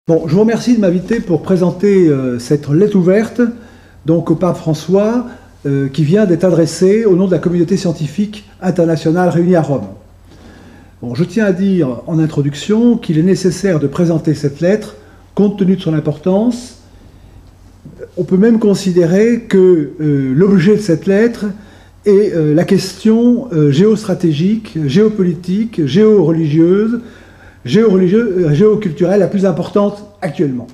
Bon, je vous remercie de m'inviter pour présenter cette lettre ouverte donc, au pape François qui vient d'être adressée au nom de la communauté scientifique internationale réunie à Rome. Bon, je tiens à dire en introduction qu'il est nécessaire de présenter cette lettre compte tenu de son importance. On peut même considérer que l'objet de cette lettre est la question géostratégique, géopolitique, géoculturelle la plus importante actuellement.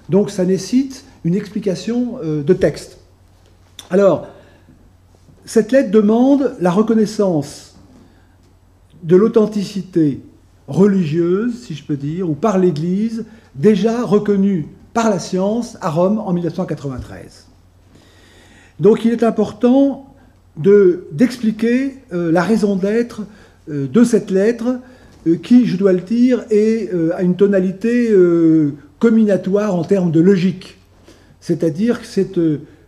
Donc ça nécessite une explication de texte. Alors, cette lettre demande la reconnaissance de l'authenticité religieuse, si je peux dire, ou par l'Église, déjà reconnue par la science à Rome en 1993. Donc il est important d'expliquer la raison d'être de cette lettre qui, je dois le dire, a une tonalité comminatoire en termes de logique. C'est-à-dire que c'est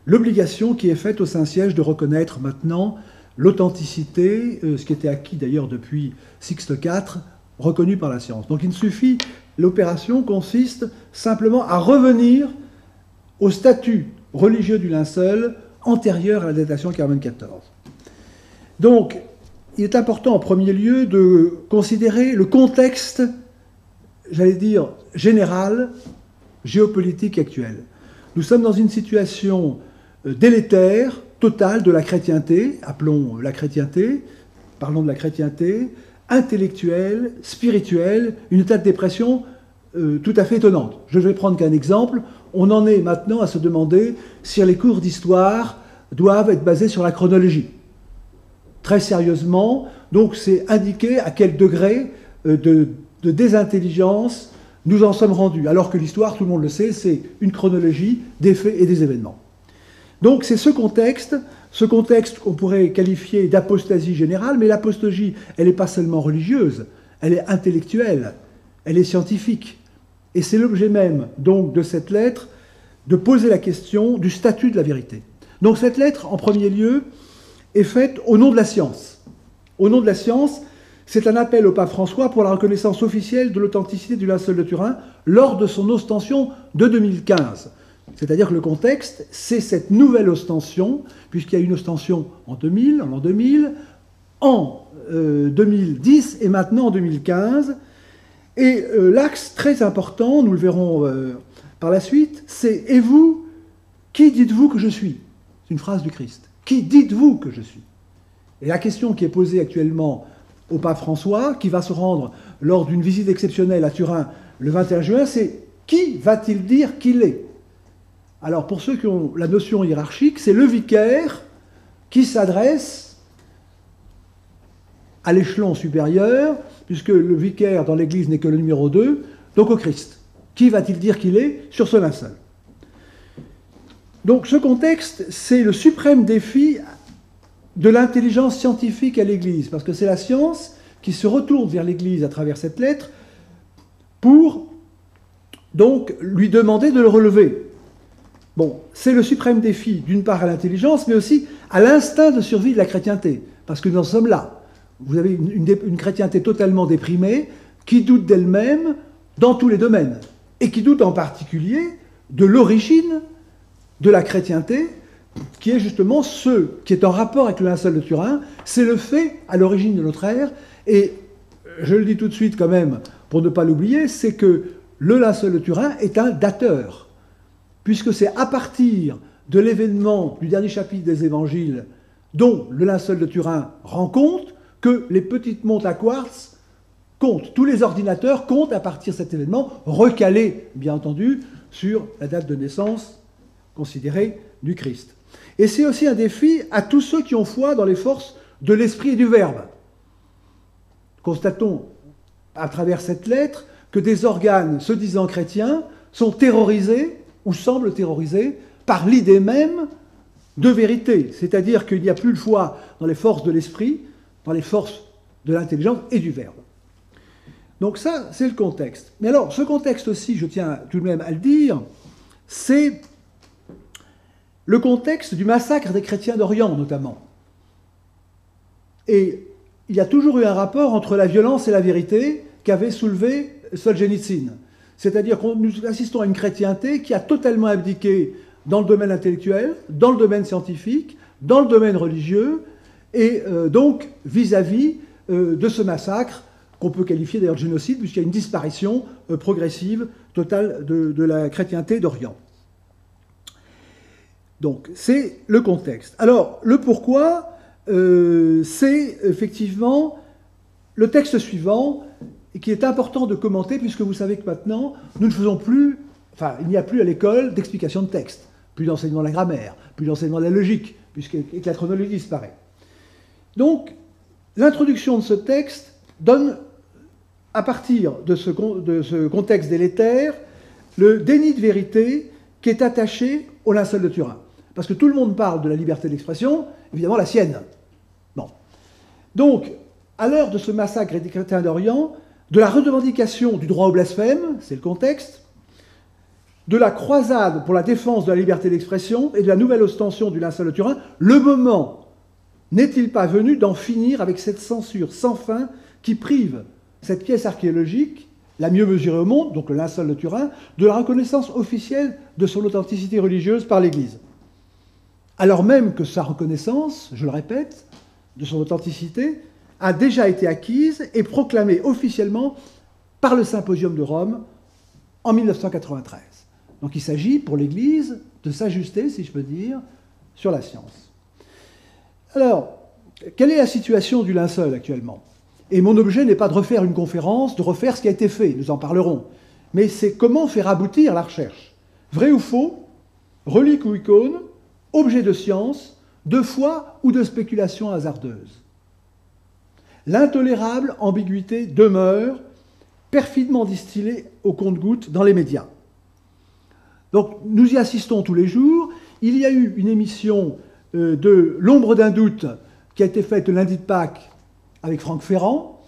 l'obligation qui est faite au Saint-Siège de reconnaître maintenant l'authenticité, ce qui était acquis d'ailleurs depuis Sixte IV, reconnu par la science. Donc il ne suffit, l'opération consiste simplement à revenir au statut religieux du linceul antérieur à la datation 1914. Donc, il est important en premier lieu de considérer le contexte, j'allais dire, général, géopolitique actuel. Nous sommes dans une situation délétère, totale de la chrétienté, appelons la chrétienté, parlons de la chrétienté, intellectuelle, spirituelle, une état de dépression tout à fait étonnante. Je vais prendre qu'un exemple. On en est maintenant à se demander si les cours d'histoire doivent être basés sur la chronologie. Très sérieusement, donc c'est indiquer à quel degré de désintelligence nous en sommes rendus. Alors que l'histoire, tout le monde le sait, c'est une chronologie des faits et des événements. Donc c'est ce contexte qu'on pourrait qualifier d'apostasie générale, mais l'apostasie, elle n'est pas seulement religieuse, elle est intellectuelle, elle est scientifique. Et c'est l'objet même, donc, de cette lettre, de poser la question du statut de la vérité. Donc cette lettre, en premier lieu, est faite au nom de la science. Au nom de la science, c'est un appel au pape François pour la reconnaissance officielle de l'authenticité du linceul de Turin lors de son ostension de 2015. C'est-à-dire que le contexte, c'est cette nouvelle ostension, puisqu'il y a une ostension en 2000, en l'an 2000, en 2010 et maintenant en 2015. Et l'axe très important, nous le verrons par la suite, c'est « Et vous, qui dites-vous que je suis ?» C'est une phrase du Christ. Qui dites-vous que je suis? Et la question qui est posée actuellement au pape François, qui va se rendre lors d'une visite exceptionnelle à Turin le 21 juin, c'est qui va-t-il dire qu'il est? Alors pour ceux qui ont la notion hiérarchique, c'est le vicaire qui s'adresse à l'échelon supérieur, puisque le vicaire dans l'Église n'est que le numéro 2, donc au Christ. Qui va-t-il dire qu'il est sur ce linceul? Donc ce contexte, c'est le suprême défi de l'intelligence scientifique à l'Église, parce que c'est la science qui se retourne vers l'Église à travers cette lettre pour donc lui demander de le relever. Bon, c'est le suprême défi, d'une part à l'intelligence, mais aussi à l'instinct de survie de la chrétienté, parce que nous en sommes là. Vous avez une chrétienté totalement déprimée, qui doute d'elle-même dans tous les domaines, et qui doute en particulier de l'origine de la chrétienté, qui est justement ce qui est en rapport avec le linceul de Turin, c'est le fait à l'origine de notre ère, et je le dis tout de suite quand même, pour ne pas l'oublier, c'est que le linceul de Turin est un dateur, puisque c'est à partir de l'événement du dernier chapitre des évangiles dont le linceul de Turin rend compte que les petites montres à quartz comptent, tous les ordinateurs comptent à partir de cet événement, recalé bien entendu sur la date de naissance considérée du Christ. Et c'est aussi un défi à tous ceux qui ont foi dans les forces de l'esprit et du verbe. Constatons à travers cette lettre que des organes se disant chrétiens sont terrorisés, ou semblent terrorisés, par l'idée même de vérité. C'est-à-dire qu'il n'y a plus de foi dans les forces de l'esprit, dans les forces de l'intelligence et du verbe. Donc ça, c'est le contexte. Mais alors, ce contexte aussi, je tiens tout de même à le dire, c'est le contexte du massacre des chrétiens d'Orient, notamment. Et il y a toujours eu un rapport entre la violence et la vérité qu'avait soulevé Solzhenitsyn. C'est-à-dire que nous assistons à une chrétienté qui a totalement abdiqué dans le domaine intellectuel, dans le domaine scientifique, dans le domaine religieux, et donc vis-à-vis de ce massacre, qu'on peut qualifier d'ailleurs de génocide, puisqu'il y a une disparition progressive totale de la chrétienté d'Orient. Donc, c'est le contexte. Alors, le pourquoi, c'est effectivement le texte suivant, qui est important de commenter, puisque vous savez que maintenant, nous ne faisons plus, enfin, il n'y a plus à l'école d'explication de texte, plus d'enseignement de la grammaire, plus d'enseignement de la logique, puisque la chronologie disparaît. Donc, l'introduction de ce texte donne, à partir de ce contexte délétère, le déni de vérité qui est attaché au linceul de Turin. Parce que tout le monde parle de la liberté d'expression, évidemment la sienne. Bon. Donc, à l'heure de ce massacre des chrétiens d'Orient, de la revendication du droit au blasphème, c'est le contexte, de la croisade pour la défense de la liberté d'expression et de la nouvelle ostension du linceul de Turin, le moment n'est-il pas venu d'en finir avec cette censure sans fin qui prive cette pièce archéologique, la mieux mesurée au monde, donc le linceul de Turin, de la reconnaissance officielle de son authenticité religieuse par l'Église. Alors même que sa reconnaissance, je le répète, de son authenticité, a déjà été acquise et proclamée officiellement par le Symposium de Rome en 1993. Donc il s'agit pour l'Église de s'ajuster, si je peux dire, sur la science. Alors, quelle est la situation du linceul actuellement ? Et mon objet n'est pas de refaire une conférence, de refaire ce qui a été fait, nous en parlerons, mais c'est comment faire aboutir la recherche. Vrai ou faux, relique ou icône, objet de science, de foi ou de spéculation hasardeuse. L'intolérable ambiguïté demeure, perfidement distillée au compte-gouttes dans les médias. Donc nous y assistons tous les jours. Il y a eu une émission de L'ombre d'un doute qui a été faite le lundi de Pâques avec Franck Ferrand,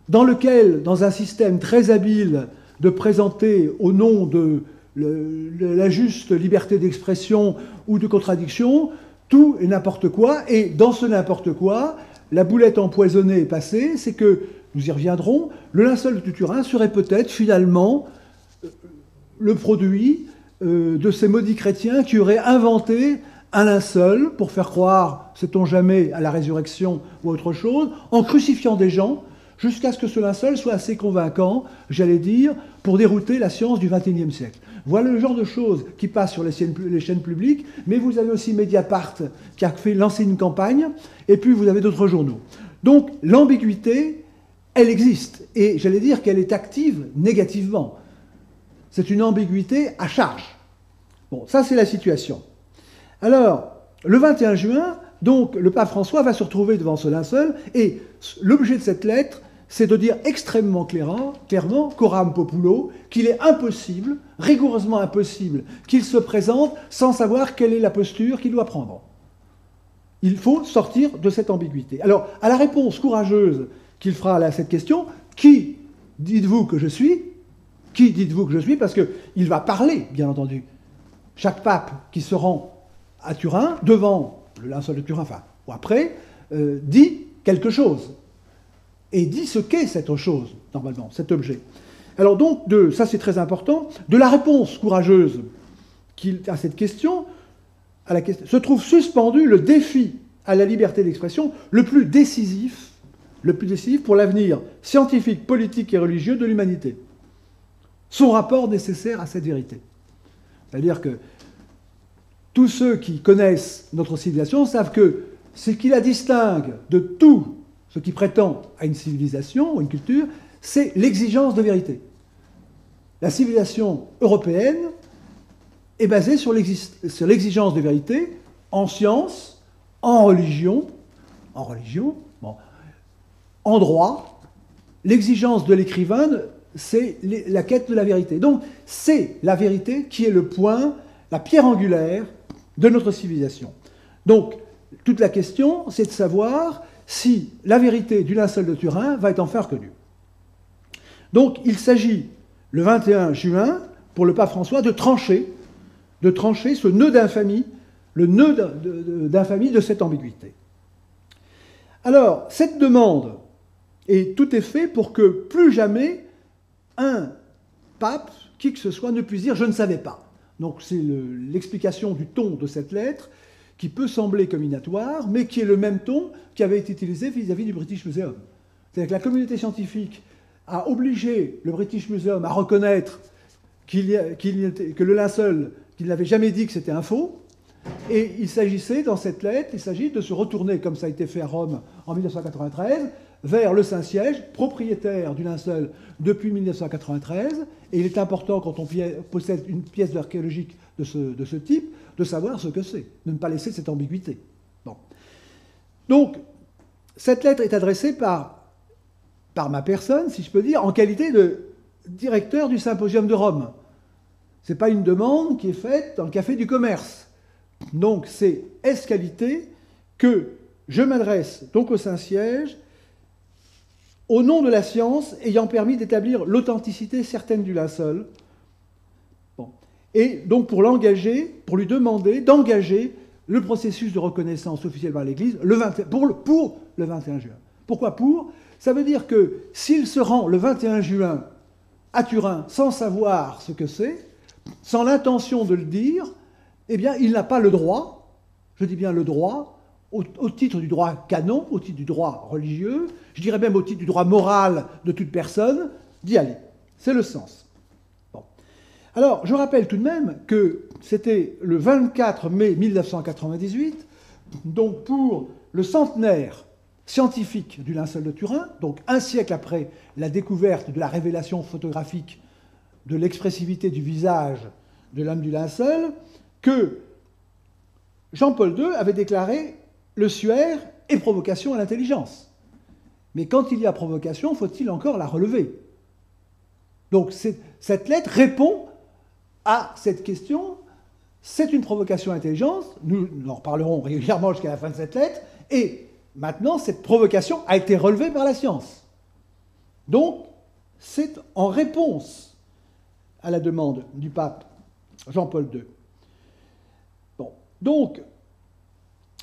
dans lequel, dans un système très habile de présenter au nom de la juste liberté d'expression ou de contradiction, tout et n'importe quoi, et dans ce n'importe quoi, la boulette empoisonnée est passée, c'est que, nous y reviendrons, le linceul de Turin serait peut-être finalement le produit de ces maudits chrétiens qui auraient inventé un linceul pour faire croire, sait-on jamais, à la résurrection ou autre chose, en crucifiant des gens, jusqu'à ce que ce linceul soit assez convaincant, j'allais dire, pour dérouter la science du XXIe siècle. Voilà le genre de choses qui passent sur les chaînes publiques, mais vous avez aussi Mediapart qui a lancé une campagne, et puis vous avez d'autres journaux. Donc l'ambiguïté, elle existe, et j'allais dire qu'elle est active négativement. C'est une ambiguïté à charge. Bon, ça c'est la situation. Alors, le 21 juin, donc, le pape François va se retrouver devant ce linceul, et l'objet de cette lettre, c'est de dire extrêmement clairement, coram populo, qu'il est impossible, rigoureusement impossible, qu'il se présente sans savoir quelle est la posture qu'il doit prendre. Il faut sortir de cette ambiguïté. Alors, à la réponse courageuse qu'il fera à cette question, qui dites-vous que je suis ? Qui dites-vous que je suis ? Parce qu'il va parler, bien entendu. Chaque pape qui se rend à Turin, devant le linceul de Turin, enfin, ou après, dit quelque chose. Et dit ce qu'est cette chose, normalement, cet objet. Alors donc, ça c'est très important, de la réponse courageuse à cette question, se trouve suspendu le défi à la liberté d'expression le plus décisif pour l'avenir scientifique, politique et religieux de l'humanité. Son rapport nécessaire à cette vérité. C'est-à-dire que tous ceux qui connaissent notre civilisation savent que ce qui la distingue de tout ce qui prétend à une civilisation ou une culture, c'est l'exigence de vérité. La civilisation européenne est basée sur l'exigence de vérité en science, en religion, bon, en droit. L'exigence de l'écrivain, c'est la quête de la vérité. Donc, c'est la vérité qui est le point, la pierre angulaire de notre civilisation. Donc, toute la question, c'est de savoir si la vérité du linceul de Turin va être enfin reconnue. Donc, il s'agit, le 21 juin, pour le pape François, de trancher ce nœud d'infamie, le nœud d'infamie de cette ambiguïté. Alors, cette demande, et tout est fait pour que plus jamais un pape qui que ce soit ne puisse dire « je ne savais pas ». Donc c'est l'explication du ton de cette lettre qui peut sembler combinatoire, mais qui est le même ton qui avait été utilisé vis-à-vis du British Museum. C'est-à-dire que la communauté scientifique a obligé le British Museum à reconnaître que le linceul, qu'il n'avait jamais dit que c'était un faux, et il s'agissait, dans cette lettre, il s'agit de se retourner, comme ça a été fait à Rome en 1993, vers le Saint-Siège, propriétaire du linceul depuis 1993, et il est important, quand on possède une pièce archéologique de ce type, de savoir ce que c'est, de ne pas laisser cette ambiguïté. Bon. Donc, cette lettre est adressée par ma personne, si je peux dire, en qualité de directeur du Symposium de Rome. Ce n'est pas une demande qui est faite dans le Café du Commerce. Donc, c'est qualité que je m'adresse donc au Saint-Siège au nom de la science ayant permis d'établir l'authenticité certaine du linceul. Bon. Et donc pour l'engager, pour lui demander d'engager le processus de reconnaissance officielle par l'Église pour le 21 juin. Pourquoi pour? Ça veut dire que s'il se rend le 21 juin à Turin sans savoir ce que c'est, sans l'intention de le dire, eh bien il n'a pas le droit, je dis bien le droit, au titre du droit canon, au titre du droit religieux, je dirais même au titre du droit moral de toute personne, d'y aller. C'est le sens. Bon. Alors, je rappelle tout de même que c'était le 24 mai 1998, donc pour le centenaire scientifique du linceul de Turin, donc un siècle après la découverte de la révélation photographique de l'expressivité du visage de l'homme du linceul, que Jean-Paul II avait déclaré le suaire est provocation à l'intelligence. Mais quand il y a provocation, faut-il encore la relever? Donc cette lettre répond à cette question. C'est une provocation à l'intelligence. Nous en reparlerons régulièrement jusqu'à la fin de cette lettre. Et maintenant, cette provocation a été relevée par la science. Donc, c'est en réponse à la demande du pape Jean-Paul II. Bon, donc,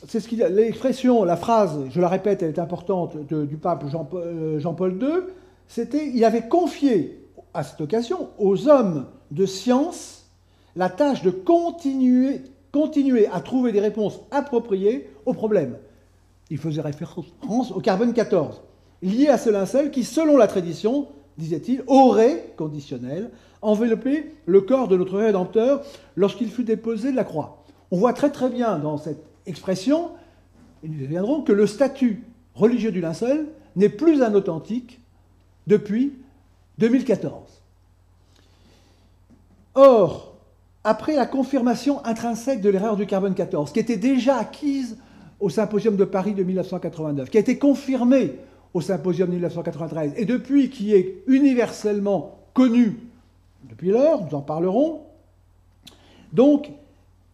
c'est l'expression, la phrase, je la répète, elle est importante, du pape Jean-Paul II, c'était, il avait confié, à cette occasion, aux hommes de science la tâche de continuer à trouver des réponses appropriées aux problèmes. Il faisait référence au carbone 14, lié à ce linceul qui, selon la tradition, disait-il, aurait, conditionnel, enveloppé le corps de notre Rédempteur lorsqu'il fut déposé de la croix. On voit très très bien dans cette expression, et nous y reviendrons, que le statut religieux du linceul n'est plus un authentique depuis 2014. Or, après la confirmation intrinsèque de l'erreur du carbone 14, qui était déjà acquise au Symposium de Paris de 1989, qui a été confirmée au Symposium de 1993, et depuis qui est universellement connue depuis lors, nous en parlerons, donc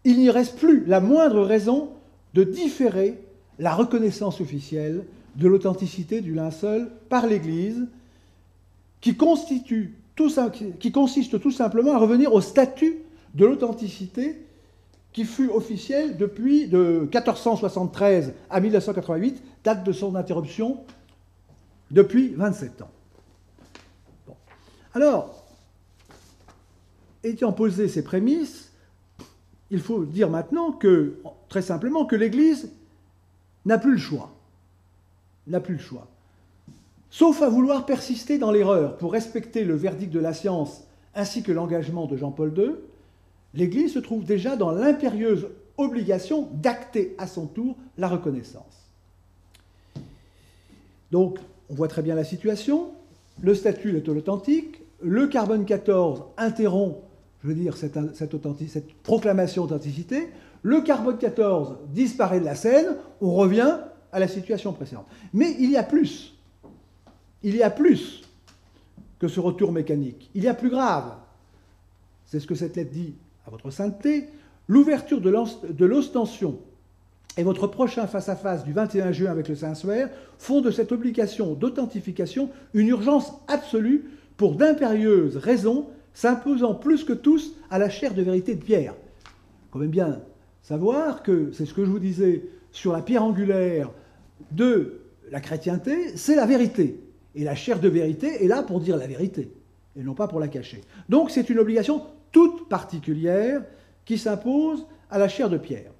il n'y reste plus la moindre raison de différer la reconnaissance officielle de l'authenticité du linceul par l'Église, qui consiste tout simplement à revenir au statut de l'authenticité qui fut officiel depuis de 1473 à 1988, date de son interruption depuis 27 ans. Bon. Alors, ayant posé ces prémices, il faut dire maintenant que, très simplement, que l'Église n'a plus le choix. N'a plus le choix. Sauf à vouloir persister dans l'erreur pour respecter le verdict de la science ainsi que l'engagement de Jean-Paul II, l'Église se trouve déjà dans l'impérieuse obligation d'acter à son tour la reconnaissance. Donc, on voit très bien la situation. Le statut est authentique. Le carbone 14 interrompt, je veux dire, cette proclamation d'authenticité. Le carbone 14 disparaît de la scène. On revient à la situation précédente. Mais il y a plus. Il y a plus que ce retour mécanique. Il y a plus grave. C'est ce que cette lettre dit à votre sainteté. L'ouverture de l'ostension et votre prochain face-à-face du 21 juin avec le Saint-Suaire font de cette obligation d'authentification une urgence absolue pour d'impérieuses raisons s'imposant plus que tous à la chair de vérité de Pierre. Il faut quand même bien savoir que, c'est ce que je vous disais, sur la pierre angulaire de la chrétienté, c'est la vérité. Et la chair de vérité est là pour dire la vérité. et non pas pour la cacher. Donc c'est une obligation toute particulière qui s'impose à la chaire de pierre.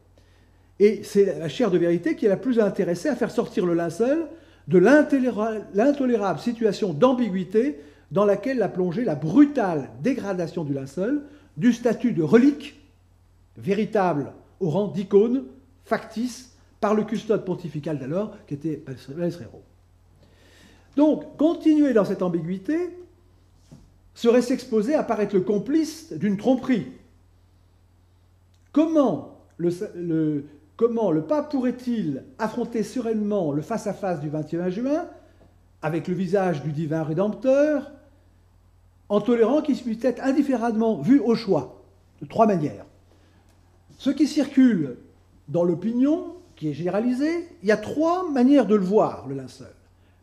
Et c'est la chaire de vérité qui est la plus intéressée à faire sortir le linceul de l'intolérable situation d'ambiguïté dans laquelle l'a plongé la brutale dégradation du linceul du statut de relique, véritable au rang d'icône, factice, par le custode pontifical d'alors, qui était Balesrero. Donc, continuer dans cette ambiguïté serait s'exposer à paraître le complice d'une tromperie. Comment le pape pourrait-il affronter sereinement le face-à-face du 21 juin, avec le visage du divin Rédempteur, en tolérant qu'il puisse être indifféremment vu au choix, de trois manières. Ce qui circule dans l'opinion, qui est généralisée, il y a trois manières de le voir, le linceul.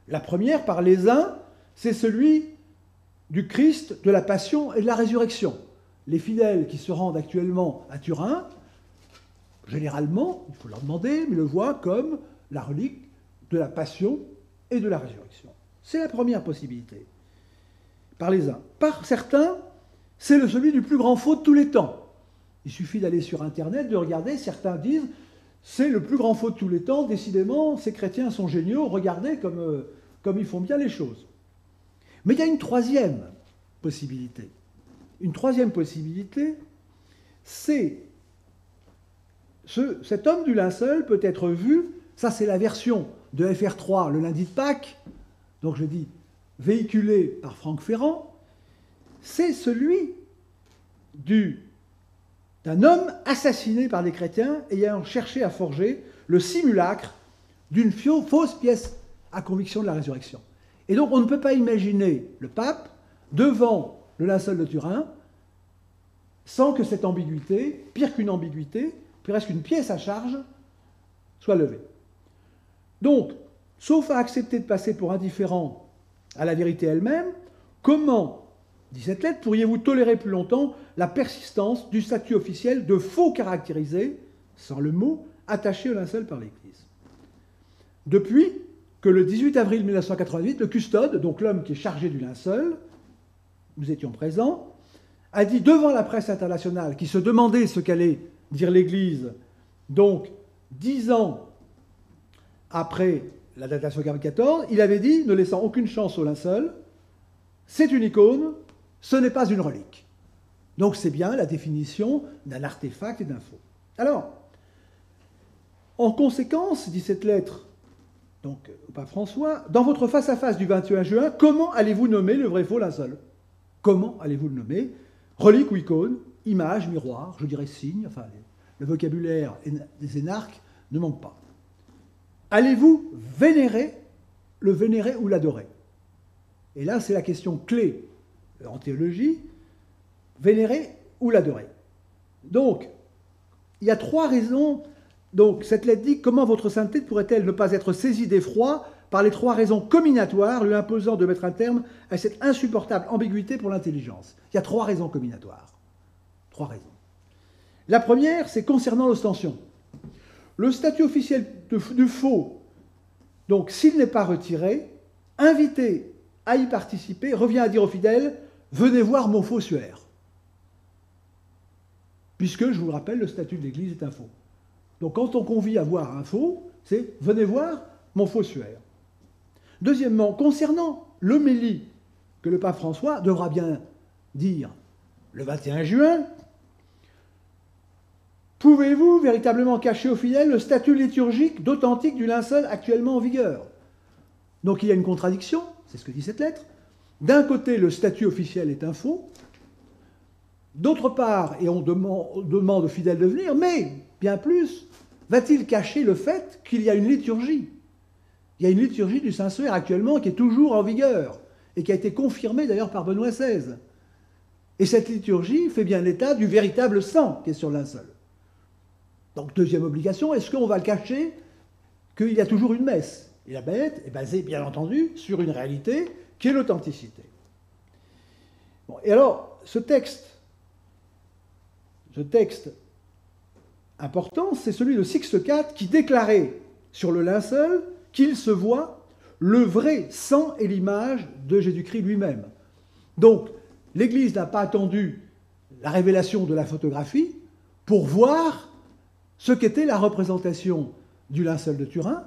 La première, par les uns, c'est celui du Christ, de la passion et de la résurrection. Les fidèles qui se rendent actuellement à Turin, généralement, il faut leur demander, mais le voient comme la relique de la passion et de la résurrection. C'est la première possibilité. Par les uns. Par certains, c'est celui du plus grand faux de tous les temps. Il suffit d'aller sur Internet, de regarder, certains disent, c'est le plus grand faux de tous les temps, décidément, ces chrétiens sont géniaux, regardez comme ils font bien les choses. Mais il y a une troisième possibilité. Une troisième possibilité, c'est cet homme du linceul peut être vu, ça c'est la version de FR3 le lundi de Pâques, donc je dis véhiculé par Franck Ferrand, c'est celui d'un homme assassiné par des chrétiens ayant cherché à forger le simulacre d'une fausse pièce à conviction de la résurrection. Et donc on ne peut pas imaginer le pape devant le linceul de Turin sans que cette ambiguïté, pire qu'une ambiguïté, presque une pièce à charge, soit levée. Donc, sauf à accepter de passer pour indifférent à la vérité elle-même, comment, dit cette lettre, pourriez-vous tolérer plus longtemps la persistance du statut officiel de faux caractérisé, sans le mot, attaché au linceul par l'Église? Depuis que le 18 avril 1988, le custode, donc l'homme qui est chargé du linceul, nous étions présents, a dit devant la presse internationale qui se demandait ce qu'allait dire l'Église, donc 10 ans après la datation 14, il avait dit, ne laissant aucune chance au linceul, c'est une icône, ce n'est pas une relique. Donc c'est bien la définition d'un artefact et d'un faux. Alors, en conséquence, dit cette lettre donc, au pape François, dans votre face-à-face du 21 juin, comment allez-vous nommer le vrai faux linceul? Comment allez-vous le nommer? Relique ou icône, image, miroir, je dirais signe, enfin le vocabulaire des énarques ne manque pas. Allez-vous le vénérer ou l'adorer? Et là, c'est la question clé en théologie, vénérer ou l'adorer. Donc, il y a trois raisons. Donc, cette lettre dit comment votre sainteté pourrait-elle ne pas être saisie d'effroi par les trois raisons combinatoires lui imposant de mettre un terme à cette insupportable ambiguïté pour l'intelligence. Il y a trois raisons combinatoires. Trois raisons. La première, c'est concernant l'ostension. Le statut officiel du faux, donc s'il n'est pas retiré, invité à y participer revient à dire aux fidèles « Venez voir mon faussuaire ». Puisque, je vous le rappelle, le statut de l'Église est un faux. Donc quand on convie à voir un faux, c'est « Venez voir mon faussuaire ». Deuxièmement, concernant l'homélie que le pape François devra bien dire le 21 juin, pouvez-vous véritablement cacher aux fidèles le statut liturgique d'authentique du linceul actuellement en vigueur? Donc il y a une contradiction, c'est ce que dit cette lettre. D'un côté, le statut officiel est un faux. D'autre part, et on demande aux fidèles de venir, mais bien plus, va-t-il cacher le fait qu'il y a une liturgie? Il y a une liturgie du Saint-Suaire actuellement qui est toujours en vigueur et qui a été confirmée d'ailleurs par Benoît XVI. Et cette liturgie fait bien l'état du véritable sang qui est sur le linceul. Donc, deuxième obligation, est-ce qu'on va le cacher qu'il y a toujours une messe? Et la bête est basée, bien entendu, sur une réalité qui est l'authenticité. Bon, et alors, ce texte important, c'est celui de Sixte IV qui déclarait sur le linceul qu'il se voit le vrai sang et l'image de Jésus-Christ lui-même. Donc, l'Église n'a pas attendu la révélation de la photographie pour voir ce qu'était la représentation du linceul de Turin.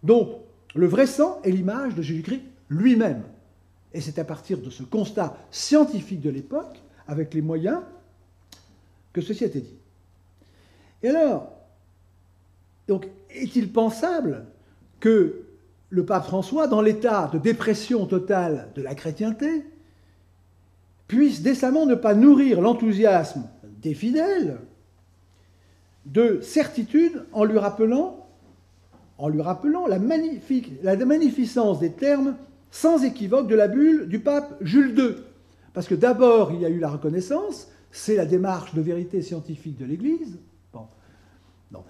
Donc, le vrai sang est l'image de Jésus-Christ lui-même. Et c'est à partir de ce constat scientifique de l'époque, avec les moyens, que ceci a été dit. Et alors, donc, est-il pensable que le pape François, dans l'état de dépression totale de la chrétienté, puisse décemment ne pas nourrir l'enthousiasme des fidèles de certitude en lui rappelant la magnificence des termes sans équivoque de la bulle du pape Jules II. Parce que d'abord, il y a eu la reconnaissance, c'est la démarche de vérité scientifique de l'Église. Bon. Non.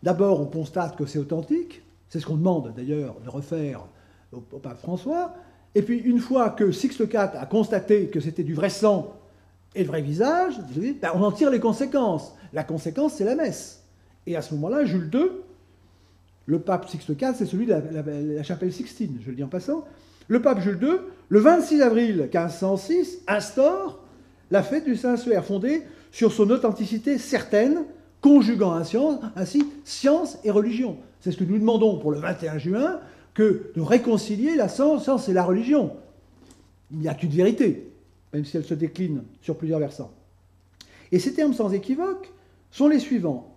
D'abord, on constate que c'est authentique, c'est ce qu'on demande d'ailleurs de refaire au pape François, et puis une fois que Sixte IV a constaté que c'était du vrai sang et le vrai visage, on en tire les conséquences. La conséquence, c'est la messe. Et à ce moment-là, Jules II, le pape Sixte IV, c'est celui de la chapelle Sixtine, je le dis en passant. Le pape Jules II, le 26 avril 1506, instaure la fête du Saint-Suaire, fondée sur son authenticité certaine, conjuguant ainsi science et religion. C'est ce que nous demandons pour le 21 juin, que de réconcilier la science et la religion. Il n'y a qu'une vérité, même si elle se décline sur plusieurs versants. Et ces termes sans équivoque sont les suivants,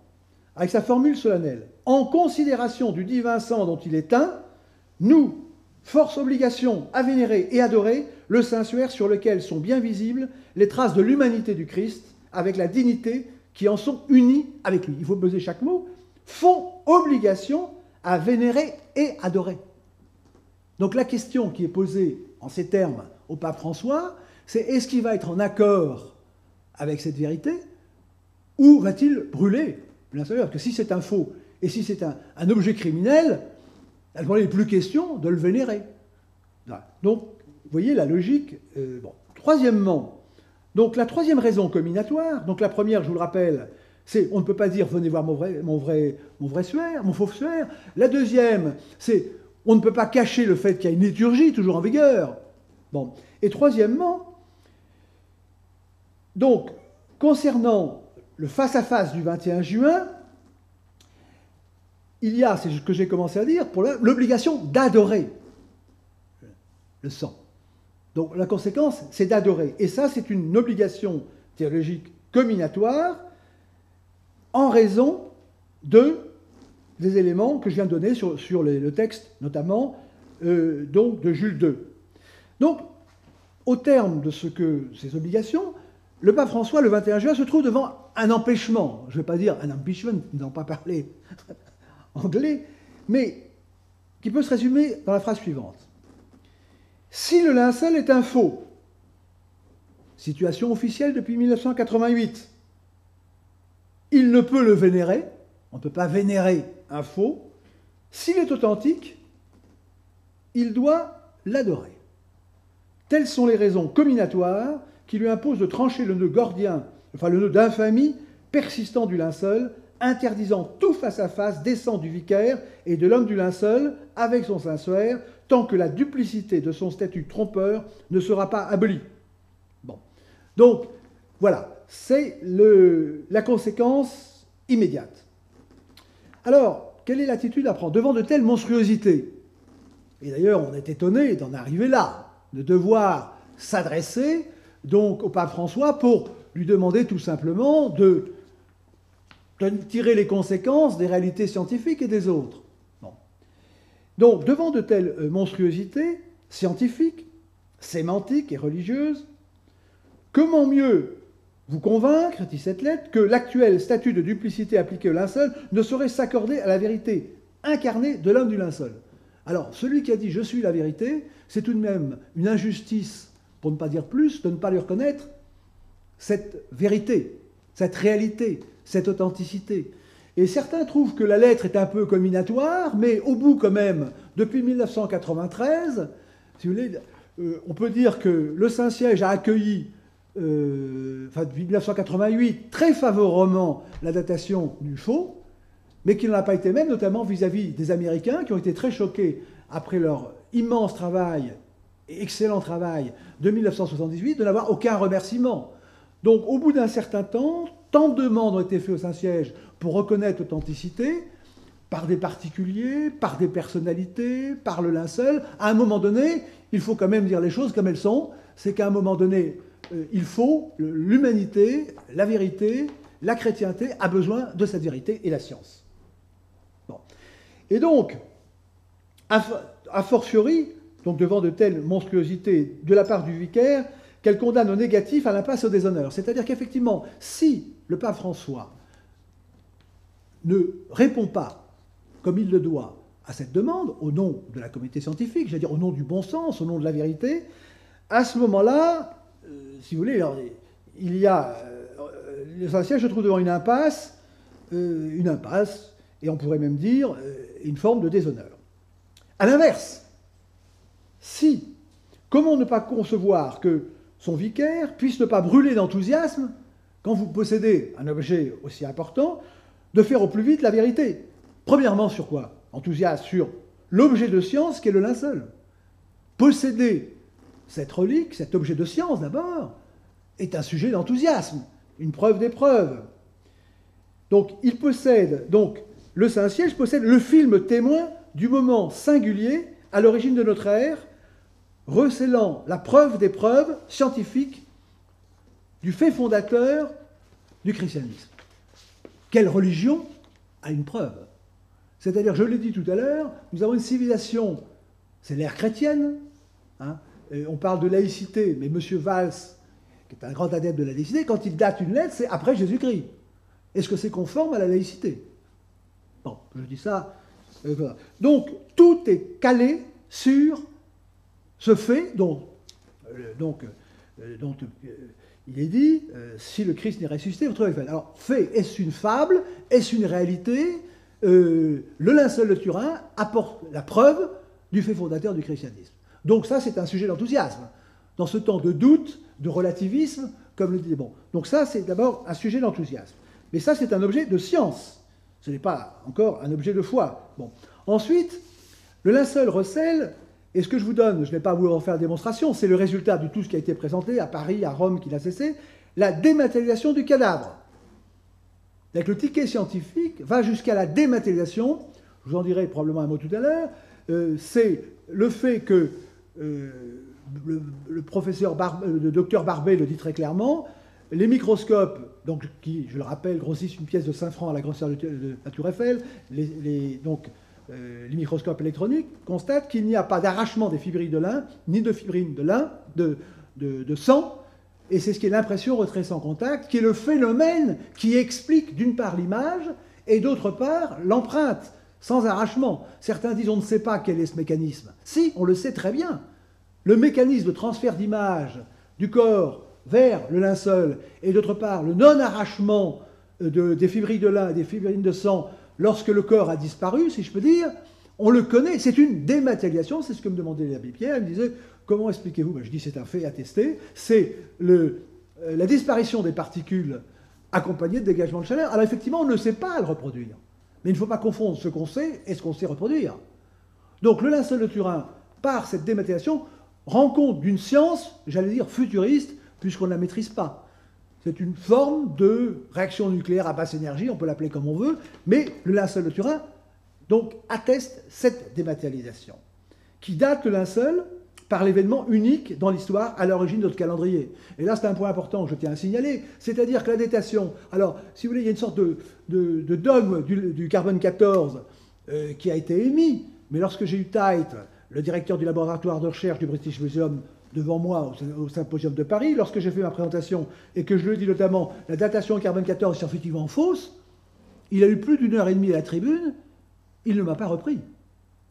avec sa formule solennelle. En considération du divin sang dont il est un, nous, force obligation à vénérer et adorer le Saint-Suaire sur lequel sont bien visibles les traces de l'humanité du Christ, avec la dignité qui en sont unies avec lui. Il faut peser chaque mot. Font obligation à vénérer et adorer. Donc la question qui est posée en ces termes au pape François, c'est est-ce qu'il va être en accord avec cette vérité ou va-t-il brûler le Saint-Suaire? Parce que si c'est un faux et si c'est un objet criminel, il n'est plus question de le vénérer. Voilà. Donc, vous voyez la logique. Bon. Troisièmement, donc la troisième raison combinatoire, donc la première, je vous le rappelle, c'est on ne peut pas dire venez voir mon vrai suaire, mon faux suaire. La deuxième, c'est on ne peut pas cacher le fait qu'il y a une liturgie toujours en vigueur. Bon. Et troisièmement, donc, concernant le face-à-face du 21 juin, il y a, c'est ce que j'ai commencé à dire, pour l'obligation d'adorer le sang. Donc la conséquence, c'est d'adorer. Et ça, c'est une obligation théologique comminatoire en raison des éléments que je viens de donner sur le texte, notamment donc de Jules II. Donc, au terme de ces obligations, le pape François, le 21 juin, se trouve devant un empêchement. Je ne vais pas dire un impeachment, nous n'avons pas parlé anglais, mais qui peut se résumer dans la phrase suivante. Si le linceul est un faux, situation officielle depuis 1988, il ne peut le vénérer, on ne peut pas vénérer un faux. S'il est authentique, il doit l'adorer. Telles sont les raisons comminatoires qui lui imposent de trancher le nœud gordien, enfin le nœud d'infamie persistant du linceul, interdisant tout face-à-face décent du vicaire et de l'homme du linceul avec son Saint-Suaire, tant que la duplicité de son statut trompeur ne sera pas abolie. Bon. Donc, voilà, c'est la conséquence immédiate. Alors, quelle est l'attitude à prendre devant de telles monstruosités? Et d'ailleurs, on est étonné d'en arriver là, de devoir s'adresser donc au pape François pour lui demander tout simplement de tirer les conséquences des réalités scientifiques et des autres. Bon. Donc, devant de telles monstruosités scientifiques, sémantiques et religieuses, comment mieux vous convaincre, dit cette lettre, que l'actuel statut de duplicité appliqué au linceul ne saurait s'accorder à la vérité incarnée de l'homme du linceul? Alors, celui qui a dit « je suis la vérité », c'est tout de même une injustice, pour ne pas dire plus, de ne pas lui reconnaître cette vérité, cette réalité, cette authenticité. Et certains trouvent que la lettre est un peu comminatoire, mais au bout quand même, depuis 1993, si vous voulez, on peut dire que le Saint-Siège a accueilli, depuis 1988, très favorablement la datation du faux, mais qu'il n'en a pas été même, notamment vis-à-vis des Américains, qui ont été très choqués après leur immense travail et excellent travail de 1978, de n'avoir aucun remerciement. Donc, au bout d'un certain temps, tant de demandes ont été faites au Saint-Siège pour reconnaître l'authenticité, par des particuliers, par des personnalités, par le linceul. À un moment donné, il faut quand même dire les choses comme elles sont. C'est qu'à un moment donné, il faut, l'humanité, la vérité, la chrétienté a besoin de cette vérité et la science. Bon. Et donc, a fortiori, donc devant de telles monstruosités de la part du vicaire, qu'elle condamne au négatif à l'impasse au déshonneur. C'est-à-dire qu'effectivement, si le pape François ne répond pas comme il le doit à cette demande, au nom de la communauté scientifique, j'allais dire au nom du bon sens, au nom de la vérité, à ce moment-là, si vous voulez, alors, il y a... le Saint-Siège se trouve devant une impasse, et on pourrait même dire une forme de déshonneur. À l'inverse, si, comment ne pas concevoir que son vicaire puisse ne pas brûler d'enthousiasme quand vous possédez un objet aussi important, de faire au plus vite la vérité. Premièrement, sur quoi? Enthousiasme sur l'objet de science qu'est le linceul. Posséder cette relique, cet objet de science d'abord, est un sujet d'enthousiasme, une preuve d'épreuve. Donc, le Saint-Siège possède le film témoin du moment singulier à l'origine de notre ère, recélant la preuve des preuves scientifiques du fait fondateur du christianisme. Quelle religion a une preuve? C'est-à-dire, je l'ai dit tout à l'heure, nous avons une civilisation, c'est l'ère chrétienne, hein, on parle de laïcité, mais M. Valls, qui est un grand adepte de la laïcité, quand il date une lettre, c'est après Jésus-Christ. Est-ce que c'est conforme à la laïcité? Bon, je dis ça. Voilà. Donc, tout est calé sur ce fait dont il est dit, si le Christ n'est ressuscité, vous trouvez fait. Alors, fait, est-ce une fable? Est-ce une réalité? Le linceul de Turin apporte la preuve du fait fondateur du christianisme. Donc ça, c'est un sujet d'enthousiasme. Dans ce temps de doute, de relativisme, comme le dit... Bon, donc ça, c'est d'abord un sujet d'enthousiasme. Mais ça, c'est un objet de science. Ce n'est pas encore un objet de foi. Bon. Ensuite, le linceul recèle, et ce que je vous donne, je ne vais pas vous en faire démonstration, c'est le résultat de tout ce qui a été présenté à Paris, à Rome, qui n'a cessé, la dématérialisation du cadavre. Donc le ticket scientifique va jusqu'à la dématérialisation, je vous en dirai probablement un mot tout à l'heure, c'est le fait que le professeur le docteur Barbet le dit très clairement, les microscopes, donc, qui, je le rappelle, grossissent une pièce de 5 francs à la grosseur de la Tour Eiffel, les microscopes électroniques constatent qu'il n'y a pas d'arrachement des fibrilles de lin, ni de fibrines de lin, de sang, et c'est ce qui est l'impression retrait sans contact, qui est le phénomène qui explique d'une part l'image, et d'autre part l'empreinte, sans arrachement. Certains disent on ne sait pas quel est ce mécanisme. Si, on le sait très bien. Le mécanisme de transfert d'image du corps vers le linceul, et d'autre part le non-arrachement des fibrilles de lin et des fibrines de sang lorsque le corps a disparu, si je peux dire, on le connaît, c'est une dématérialisation, c'est ce que me demandait l'abbé Pierre, il me disait, comment expliquez-vous? Je dis, c'est un fait attesté, c'est la disparition des particules accompagnées de dégagement de chaleur. Alors effectivement, on ne sait pas le reproduire, mais il ne faut pas confondre ce qu'on sait et ce qu'on sait reproduire. Donc le linceul de Turin, par cette dématérialisation, rend compte d'une science, j'allais dire futuriste, puisqu'on ne la maîtrise pas. C'est une forme de réaction nucléaire à basse énergie, on peut l'appeler comme on veut, mais le linceul de Turin donc, atteste cette dématérialisation, qui date le linceul par l'événement unique dans l'histoire à l'origine de notre calendrier. Et là, c'est un point important que je tiens à signaler, c'est-à-dire que la datation... Alors, si vous voulez, il y a une sorte de dogme du carbone 14 qui a été émis, mais lorsque j'ai eu Tite, le directeur du laboratoire de recherche du British Museum, devant moi au symposium de Paris, lorsque j'ai fait ma présentation et que je lui ai dit notamment la datation au carbone 14 est effectivement fausse, il a eu plus d'1 heure et demie à la tribune, il ne m'a pas repris.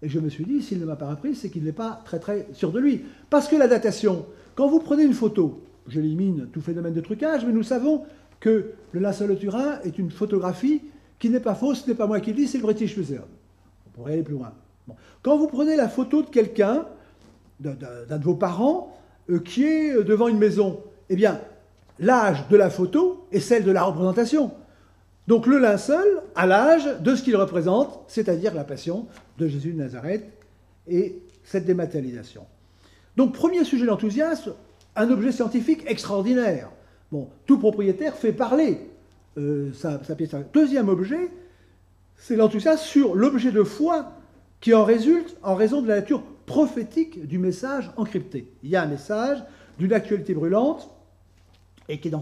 Et je me suis dit, s'il ne m'a pas repris, c'est qu'il n'est pas très très sûr de lui. Parce que la datation, quand vous prenez une photo, j'élimine tout phénomène de trucage, mais nous savons que le linceul de Turin est une photographie qui n'est pas fausse, ce n'est pas moi qui le dis, c'est le British Museum. On pourrait aller plus loin. Bon. Quand vous prenez la photo de quelqu'un, d'un de vos parents, qui est devant une maison, eh bien, l'âge de la photo est celle de la représentation. Donc le linceul a l'âge de ce qu'il représente, c'est-à-dire la passion de Jésus de Nazareth et cette dématérialisation. Donc, premier sujet d'enthousiasme, un objet scientifique extraordinaire. Bon, tout propriétaire fait parler sa pièce. Deuxième objet, c'est l'enthousiasme sur l'objet de foi qui en résulte en raison de la nature prophétique du message encrypté. Il y a un message d'une actualité brûlante et qui est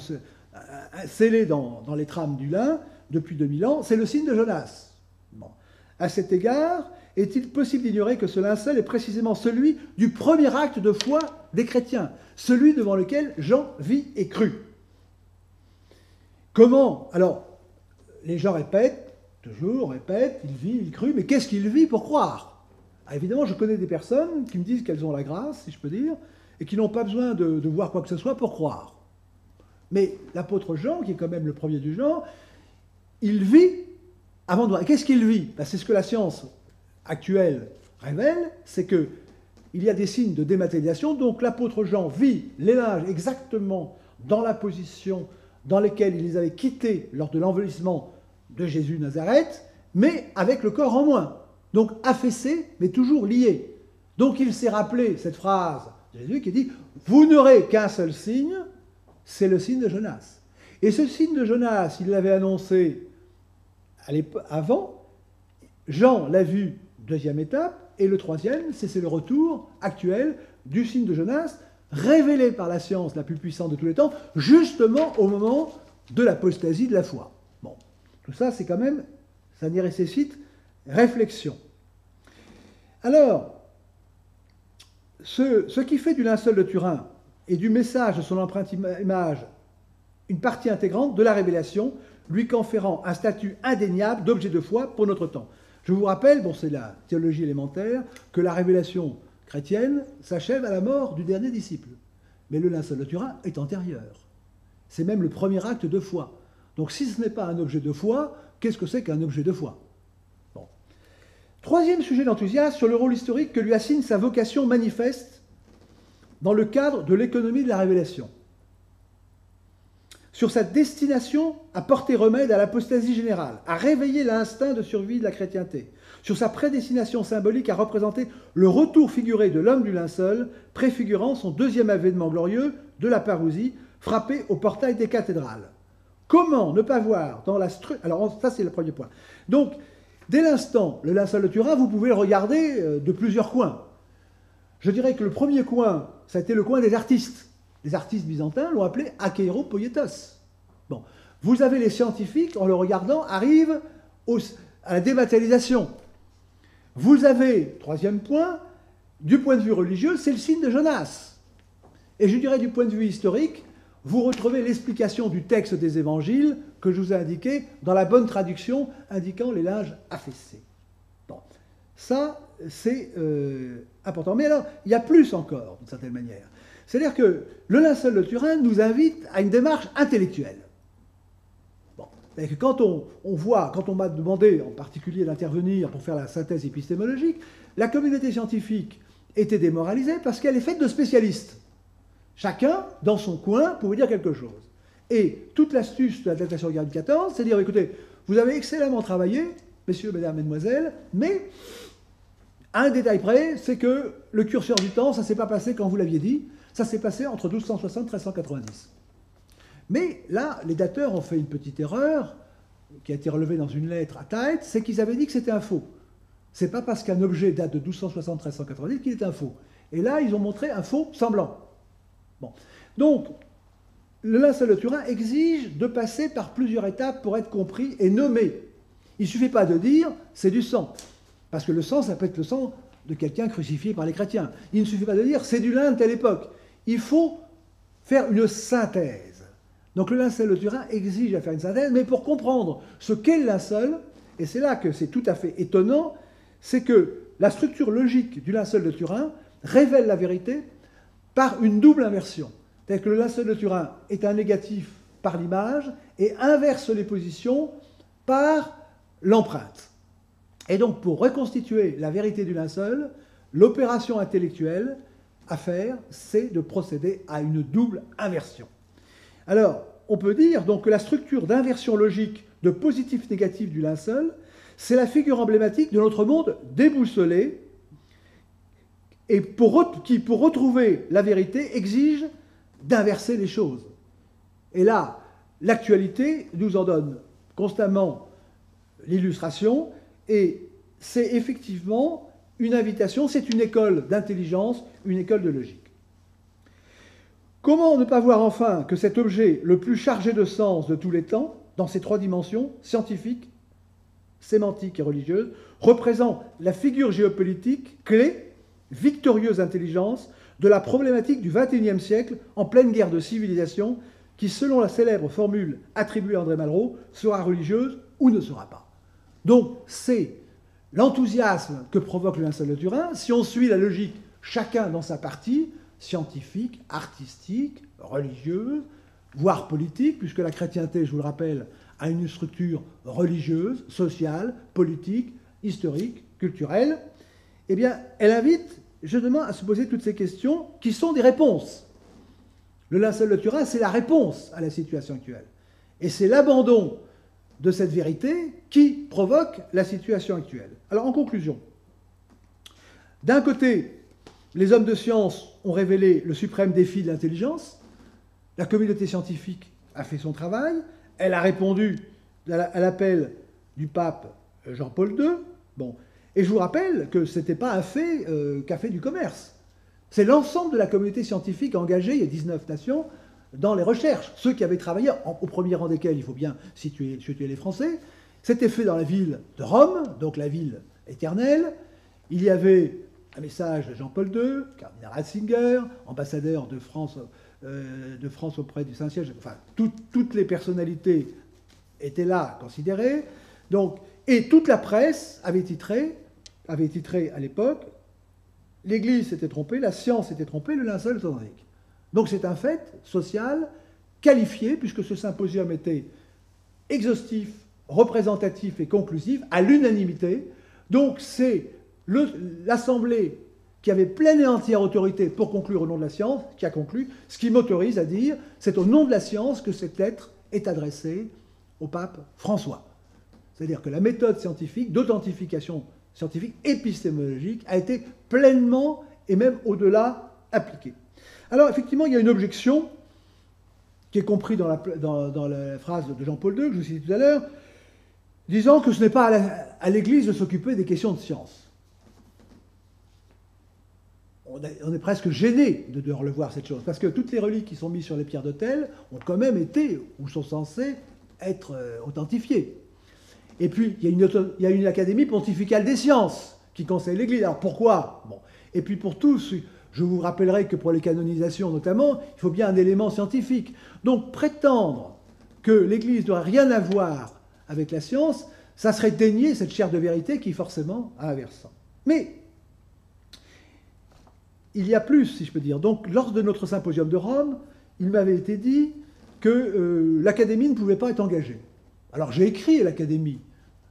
scellé dans les trames du lin depuis 2000 ans, c'est le signe de Jonas. Bon. À cet égard, est-il possible d'ignorer que ce linceul est précisément celui du premier acte de foi des chrétiens, celui devant lequel Jean vit et crut? Comment? Alors, les gens répètent, il vit, il crut, mais qu'est-ce qu'il vit pour croire? Ah, évidemment, je connais des personnes qui me disent qu'elles ont la grâce, si je peux dire, et qui n'ont pas besoin de voir quoi que ce soit pour croire. Mais l'apôtre Jean, qui est quand même le premier du genre, il vit avant de voir. Qu'est-ce qu'il vit? Ben, c'est ce que la science actuelle révèle, c'est qu'il y a des signes de dématérialisation, donc l'apôtre Jean vit les linges exactement dans la position dans laquelle il les avait quittés lors de l'envahissement de Jésus de Nazareth, mais avec le corps en moins. Donc affaissé, mais toujours lié. Donc il s'est rappelé cette phrase de Jésus qui dit « Vous n'aurez qu'un seul signe, c'est le signe de Jonas. » Et ce signe de Jonas, il l'avait annoncé avant. Jean l'a vu, deuxième étape, et le troisième, c'est le retour actuel du signe de Jonas, révélé par la science la plus puissante de tous les temps, justement au moment de l'apostasie de la foi. Bon, tout ça, c'est quand même, ça nécessite réflexion. Alors, ce qui fait du linceul de Turin et du message de son empreinte image une partie intégrante de la révélation, lui conférant un statut indéniable d'objet de foi pour notre temps. Je vous rappelle, bon, c'est la théologie élémentaire, que la révélation chrétienne s'achève à la mort du dernier disciple. Mais le linceul de Turin est antérieur. C'est même le premier acte de foi. Donc si ce n'est pas un objet de foi, qu'est-ce que c'est qu'un objet de foi? Bon. Troisième sujet d'enthousiasme sur le rôle historique que lui assigne sa vocation manifeste dans le cadre de l'économie de la révélation. Sur sa destination à porter remède à l'apostasie générale, à réveiller l'instinct de survie de la chrétienté, sur sa prédestination symbolique à représenter le retour figuré de l'homme du linceul, préfigurant son deuxième avènement glorieux de la parousie, frappé au portail des cathédrales. Comment ne pas voir dans la structure... Alors ça c'est le premier point. Donc, dès l'instant, le linceul de Turin, vous pouvez le regarder de plusieurs coins. Je dirais que le premier coin, ça a été le coin des artistes. Les artistes byzantins l'ont appelé akeiropoietos. Bon, vous avez les scientifiques, en le regardant, arrivent à la dématérialisation. Vous avez, troisième point, du point de vue religieux, c'est le signe de Jonas. Et je dirais du point de vue historique, vous retrouvez l'explication du texte des évangiles que je vous ai indiqué dans la bonne traduction indiquant les linges affaissés. Bon, ça, c'est important. Mais alors, il y a plus encore, d'une certaine manière. C'est-à-dire que le linceul de Turin nous invite à une démarche intellectuelle. Bon. Que quand on m'a demandé en particulier d'intervenir pour faire la synthèse épistémologique, la communauté scientifique était démoralisée parce qu'elle est faite de spécialistes. Chacun, dans son coin, pouvait dire quelque chose. Et toute l'astuce de la datation Garde 14, c'est de dire, écoutez, vous avez excellemment travaillé, messieurs, mesdames, mesdemoiselles, mais à un détail près, c'est que le curseur du temps, ça ne s'est pas passé quand vous l'aviez dit, ça s'est passé entre 1260 et 1390. Mais là, les dateurs ont fait une petite erreur, qui a été relevée dans une lettre à Taët, c'est qu'ils avaient dit que c'était un faux. C'est pas parce qu'un objet date de 1260 à 1390 qu'il est un faux. Et là, ils ont montré un faux semblant. Bon. Donc, le linceul de Turin exige de passer par plusieurs étapes pour être compris et nommé. Il ne suffit pas de dire « c'est du sang », parce que le sang, ça peut être le sang de quelqu'un crucifié par les chrétiens. Il ne suffit pas de dire « c'est du lin de telle époque ». Il faut faire une synthèse. Donc le linceul de Turin exige à faire une synthèse, mais pour comprendre ce qu'est le linceul, et c'est là que c'est tout à fait étonnant, c'est que la structure logique du linceul de Turin révèle la vérité par une double inversion. C'est-à-dire que le linceul de Turin est un négatif par l'image et inverse les positions par l'empreinte. Et donc pour reconstituer la vérité du linceul, l'opération intellectuelle à faire, c'est de procéder à une double inversion. Alors, on peut dire donc que la structure d'inversion logique de positif-négatif du linceul, c'est la figure emblématique de notre monde déboussolé et qui, pour retrouver la vérité, exige d'inverser les choses. Et là, l'actualité nous en donne constamment l'illustration, et c'est effectivement une invitation, c'est une école d'intelligence, une école de logique. Comment ne pas voir enfin que cet objet le plus chargé de sens de tous les temps, dans ses trois dimensions, scientifique, sémantique et religieuse, représente la figure géopolitique clé, victorieuse intelligence, de la problématique du XXIe siècle en pleine guerre de civilisation qui, selon la célèbre formule attribuée à André Malraux, sera religieuse ou ne sera pas. Donc, c'est l'enthousiasme que provoque le linceul de Turin. Si on suit la logique, chacun dans sa partie, scientifique, artistique, religieuse, voire politique, puisque la chrétienté, je vous le rappelle, a une structure religieuse, sociale, politique, historique, culturelle, eh bien, elle invite justement à se poser toutes ces questions qui sont des réponses. Le linceul de Turin, c'est la réponse à la situation actuelle. Et c'est l'abandon de cette vérité qui provoque la situation actuelle. Alors, en conclusion, d'un côté, les hommes de science ont révélé le suprême défi de l'intelligence, la communauté scientifique a fait son travail, elle a répondu à l'appel du pape Jean-Paul II. Bon. Et je vous rappelle que ce n'était pas un fait qu'a fait du commerce. C'est l'ensemble de la communauté scientifique engagée, il y a 19 nations, dans les recherches. Ceux qui avaient travaillé, au premier rang desquels il faut bien situer les Français, c'était fait dans la ville de Rome, donc la ville éternelle. Il y avait un message de Jean-Paul II, cardinal Ratzinger, ambassadeur de France auprès du Saint-Siège. Enfin, toutes les personnalités étaient là considérées. Donc, et toute la presse avait titré à l'époque « L'Église s'était trompée, la science s'était trompée, le linceul est authentique ». Donc c'est un fait social qualifié, puisque ce symposium était exhaustif, représentatif et conclusif, à l'unanimité. Donc c'est l'Assemblée qui avait pleine et entière autorité pour conclure au nom de la science, qui a conclu, ce qui m'autorise à dire, c'est au nom de la science que cette lettre est adressée au pape François. C'est-à-dire que la méthode scientifique, d'authentification scientifique, épistémologique, a été pleinement et même au-delà appliquée. Alors effectivement, il y a une objection qui est comprise dans la phrase de Jean-Paul II, que je vous citais tout à l'heure, disant que ce n'est pas à l'Église de s'occuper des questions de science. On est presque gêné de devoir le voir, cette chose, parce que toutes les reliques qui sont mises sur les pierres d'autel ont quand même été, ou sont censées être authentifiées. Et puis, il y a une académie pontificale des sciences qui conseille l'Église. Alors pourquoi ? Bon. Et puis pour tous, je vous rappellerai que pour les canonisations notamment, il faut bien un élément scientifique. Donc prétendre que l'Église n'aurait rien à voir avec la science, ça serait dénier cette chair de vérité qui forcément a un versant. Mais il y a plus, si je peux dire. Donc lors de notre symposium de Rome, il m'avait été dit que l'Académie ne pouvait pas être engagée. Alors j'ai écrit à l'Académie.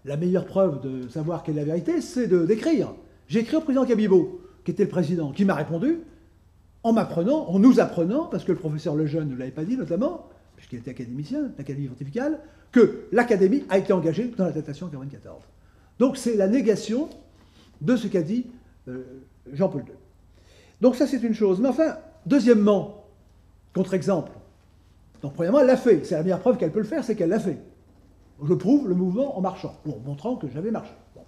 La meilleure preuve de savoir quelle est la vérité, c'est d'écrire. J'ai écrit au président Cabibaud, qui était le président, qui m'a répondu en nous apprenant, parce que le professeur Lejeune ne l'avait pas dit notamment, puisqu'il était académicien, l'Académie pontificale, que l'Académie a été engagée dans la datation 94. Donc c'est la négation de ce qu'a dit Jean-Paul II. Donc ça c'est une chose. Mais enfin, deuxièmement, contre-exemple. Donc premièrement, elle l'a fait. C'est la meilleure preuve qu'elle peut le faire, c'est qu'elle l'a fait. Je prouve le mouvement en marchant, en montrant que j'avais marché. Bon.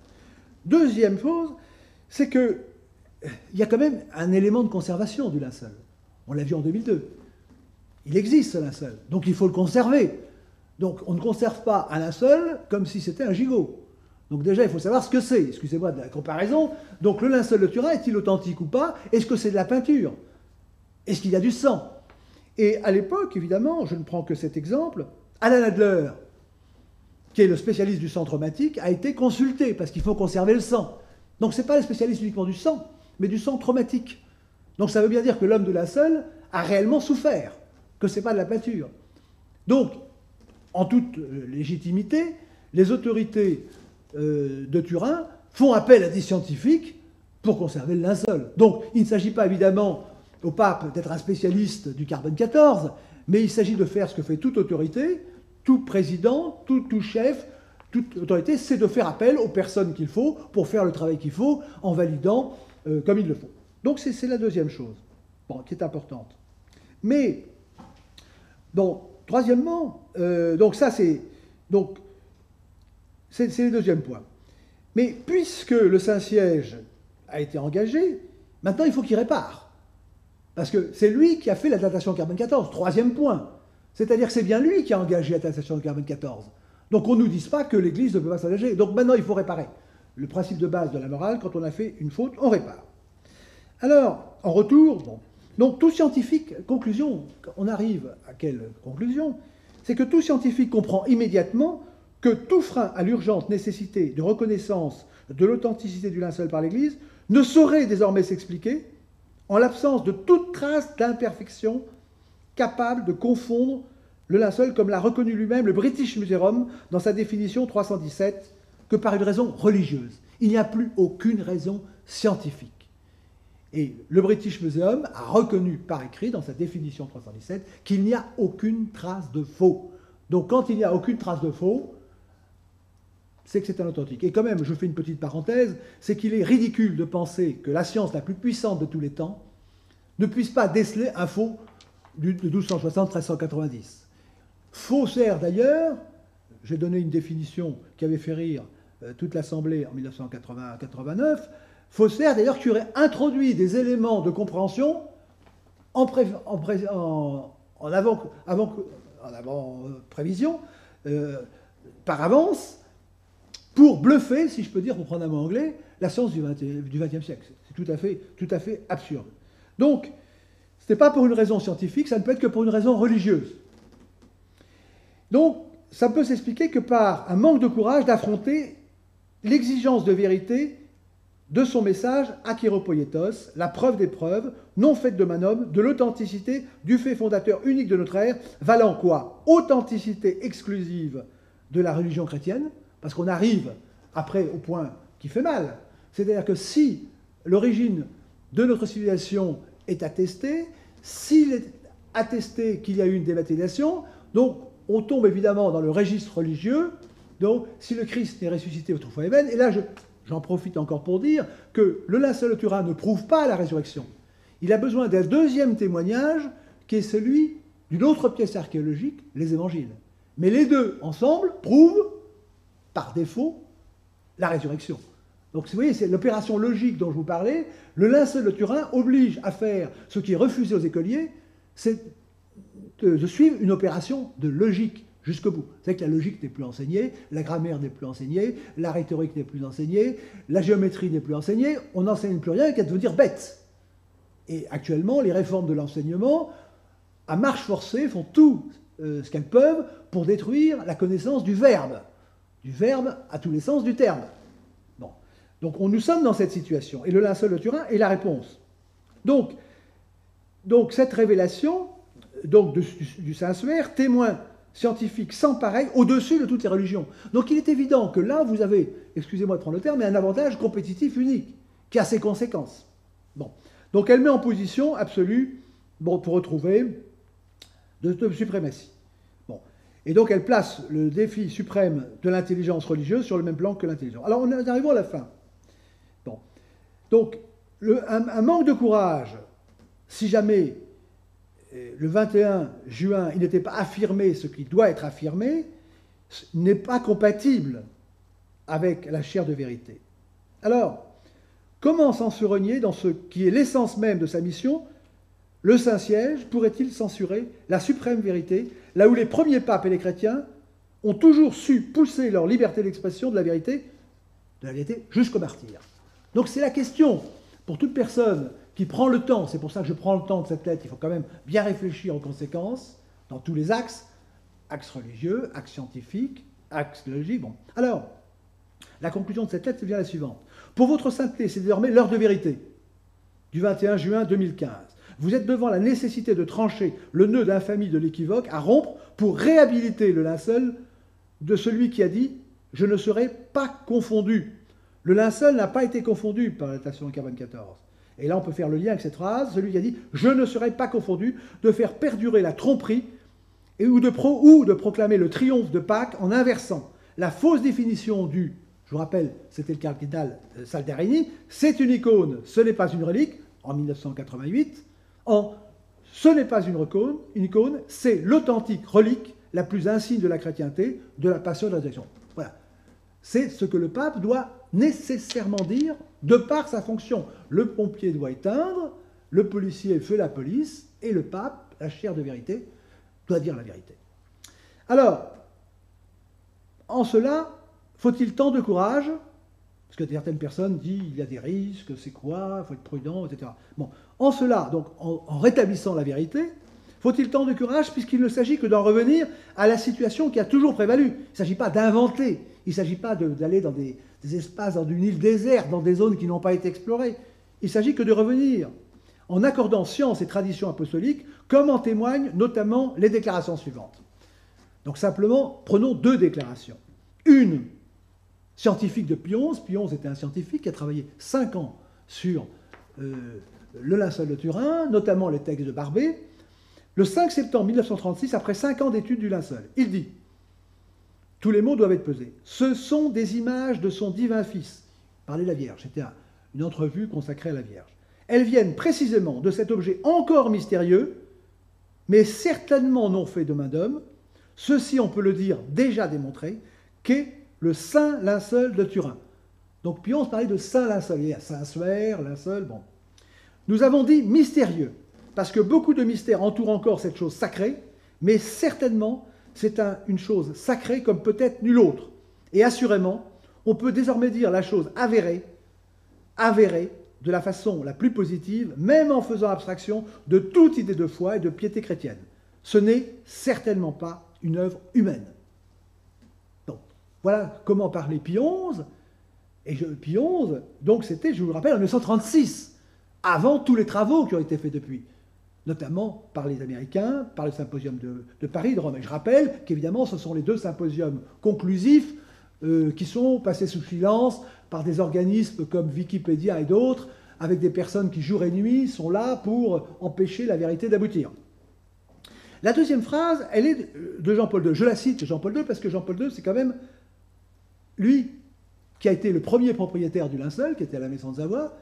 Deuxième chose, c'est qu'il y a quand même un élément de conservation du linceul. On l'a vu en 2002. Il existe ce linceul, donc il faut le conserver. Donc on ne conserve pas un linceul comme si c'était un gigot. Donc déjà, il faut savoir ce que c'est. Excusez-moi de la comparaison. Donc le linceul de Turin, est-il authentique ou pas? Est-ce que c'est de la peinture? Est-ce qu'il y a du sang? Et à l'époque, évidemment, je ne prends que cet exemple, Alan Adler, qui est le spécialiste du sang traumatique, a été consulté, parce qu'il faut conserver le sang. Donc ce n'est pas le spécialiste uniquement du sang, mais du sang traumatique. Donc ça veut bien dire que l'homme de linceul a réellement souffert, que ce n'est pas de la peinture. Donc, en toute légitimité, les autorités de Turin font appel à des scientifiques pour conserver le linceul. Donc il ne s'agit pas évidemment au pape d'être un spécialiste du carbone 14, mais il s'agit de faire ce que fait toute autorité, tout président, tout chef, toute autorité, c'est de faire appel aux personnes qu'il faut pour faire le travail qu'il faut en validant comme il le faut. Donc c'est la deuxième chose, bon, qui est importante. Mais, bon, troisièmement, donc ça c'est le deuxième point. Mais puisque le Saint-Siège a été engagé, maintenant il faut qu'il répare. Parce que c'est lui qui a fait la datation carbone 14, troisième point. C'est-à-dire que c'est bien lui qui a engagé la datation carbone 14. Donc on ne nous dise pas que l'Église ne peut pas s'engager. Donc maintenant il faut réparer. Le principe de base de la morale, quand on a fait une faute, on répare. Alors, en retour, bon, donc tout scientifique, conclusion, on arrive à quelle conclusion? C'est que tout scientifique comprend immédiatement que tout frein à l'urgente nécessité de reconnaissance de l'authenticité du linceul par l'Église ne saurait désormais s'expliquer en l'absence de toute trace d'imperfection capable de confondre le linceul, comme l'a reconnu lui-même le British Museum dans sa définition 317, que par une raison religieuse. Il n'y a plus aucune raison scientifique. Et le British Museum a reconnu par écrit dans sa définition 317 qu'il n'y a aucune trace de faux. Donc quand il n'y a aucune trace de faux, c'est que c'est un authentique. Et quand même, je fais une petite parenthèse, c'est qu'il est ridicule de penser que la science la plus puissante de tous les temps ne puisse pas déceler un faux de 1260-1390. Faussaire d'ailleurs, j'ai donné une définition qui avait fait rire toute l'Assemblée en 1989, Faussaire d'ailleurs qui aurait introduit des éléments de compréhension en avant-prévision, par avance, pour bluffer, si je peux dire, pour prendre un mot anglais, la science du XXe siècle. C'est tout à fait absurde. Donc, ce n'est pas pour une raison scientifique, ça ne peut être que pour une raison religieuse. Donc, ça peut s'expliquer que par un manque de courage d'affronter l'exigence de vérité de son message akieropoietos, la preuve des preuves, non faite de manhomme, de l'authenticité du fait fondateur unique de notre ère, valant quoi? Authenticité exclusive de la religion chrétienne, parce qu'on arrive après au point qui fait mal. C'est-à-dire que si l'origine de notre civilisation est attestée, s'il est attesté qu'il y a eu une dématérialisation, donc on tombe évidemment dans le registre religieux, donc si le Christ n'est ressuscité autrefois Amen, et là j'en profite encore pour dire que le linceul de Turin ne prouve pas la résurrection. Il a besoin d'un deuxième témoignage qui est celui d'une autre pièce archéologique, les évangiles. Mais les deux ensemble prouvent, par défaut, la résurrection. Donc vous voyez, c'est l'opération logique dont je vous parlais. Le linceul de Turin oblige à faire ce qui est refusé aux écoliers, c'est de suivre une opération de logique jusqu'au bout. C'est que la logique n'est plus enseignée, la grammaire n'est plus enseignée, la rhétorique n'est plus enseignée, la géométrie n'est plus enseignée, on n'enseigne plus rien qu'à devenir bête. Et actuellement, les réformes de l'enseignement, à marche forcée, font tout ce qu'elles peuvent pour détruire la connaissance du verbe à tous les sens du terme. Bon. Donc nous sommes dans cette situation, et le linceul de Turin est la réponse. Donc cette révélation du Saint-Suaire, témoin scientifique sans pareil, au-dessus de toutes les religions. Donc il est évident que là, vous avez, excusez-moi de prendre le terme, mais un avantage compétitif unique, qui a ses conséquences. Bon. Donc elle met en position absolue, pour retrouver de suprématie. Bon. Et donc elle place le défi suprême de l'intelligence religieuse sur le même plan que l'intelligence. Alors on arrive à la fin. Bon. Donc un manque de courage, si jamais le 21 juin, il n'était pas affirmé ce qui doit être affirmé, n'est pas compatible avec la chair de vérité. Alors, comment s'ensuregner dans ce qui est l'essence même de sa mission? Le Saint-Siège pourrait-il censurer la suprême vérité, là où les premiers papes et les chrétiens ont toujours su pousser leur liberté d'expression de la vérité jusqu'au martyre? Donc c'est la question pour toute personne qui prend le temps, c'est pour ça que je prends le temps de cette lettre, il faut quand même bien réfléchir aux conséquences, dans tous les axes religieux, axes scientifiques, axes logiques. Bon. Alors, la conclusion de cette lettre, c'est bien la suivante. Pour votre sainteté, c'est désormais l'heure de vérité, du 21 juin 2015. Vous êtes devant la nécessité de trancher le nœud d'infamie de l'équivoque à rompre pour réhabiliter le linceul de celui qui a dit « Je ne serai pas confondu ». Le linceul n'a pas été confondu par la datation carbone 14. Et là, on peut faire le lien avec cette phrase, celui qui a dit « Je ne serai pas confondu », de faire perdurer la tromperie ou de proclamer le triomphe de Pâques en inversant la fausse définition du, je vous rappelle, c'était le cardinal Saldarini, c'est une icône, ce n'est pas une relique, en 1988, en « Ce n'est pas une icône, c'est l'authentique relique la plus insigne de la chrétienté, de la passion et de la résurrection. » Voilà. C'est ce que le pape doit nécessairement dire de par sa fonction. Le pompier doit éteindre, le policier fait la police, et le pape, la chair de vérité, doit dire la vérité. Alors, en cela, faut-il tant de courage? Parce que certaines personnes disent il y a des risques, c'est quoi, il faut être prudent, etc. Bon, en cela, donc en rétablissant la vérité, faut-il tant de courage puisqu'il ne s'agit que d'en revenir à la situation qui a toujours prévalu. Il ne s'agit pas d'inventer, il ne s'agit pas d'aller dans des espaces, dans une île déserte, dans des zones qui n'ont pas été explorées. Il s'agit que de revenir en accordant science et tradition apostolique, comme en témoignent notamment les déclarations suivantes. Donc simplement, prenons deux déclarations. Une, scientifique de Pions. Pions était un scientifique qui a travaillé 5 ans sur le linceul de Turin, notamment les textes de Barbet. Le 5 septembre 1936, après 5 ans d'études du linceul, il dit « Tous les mots doivent être pesés. Ce sont des images de son divin Fils. » Parler de la Vierge, c'était une entrevue consacrée à la Vierge. Elles viennent précisément de cet objet encore mystérieux, mais certainement non fait de main d'homme. Ceci, on peut le dire, déjà démontré, qu'est le saint linceul de Turin. Donc Pions parlait de saint linceul. Il y a Saint-Suaire, linceul, bon. Nous avons dit mystérieux, parce que beaucoup de mystères entourent encore cette chose sacrée, mais certainement, c'est une chose sacrée comme peut-être nulle autre. Et assurément, on peut désormais dire la chose avérée, de la façon la plus positive, même en faisant abstraction de toute idée de foi et de piété chrétienne. Ce n'est certainement pas une œuvre humaine. Donc, voilà comment parlait Pions. Et Pions, donc c'était, je vous le rappelle, en 1936, avant tous les travaux qui ont été faits depuis, notamment par les Américains, par le symposium de Paris, de Rome. Et je rappelle qu'évidemment, ce sont les 2 symposiums conclusifs qui sont passés sous silence par des organismes comme Wikipédia et d'autres, avec des personnes qui, jour et nuit, sont là pour empêcher la vérité d'aboutir. La deuxième phrase, elle est de Jean-Paul II. Je la cite, Jean-Paul II, parce que Jean-Paul II, c'est quand même lui qui a été le premier propriétaire du linceul, qui était à la Maison de Savoie.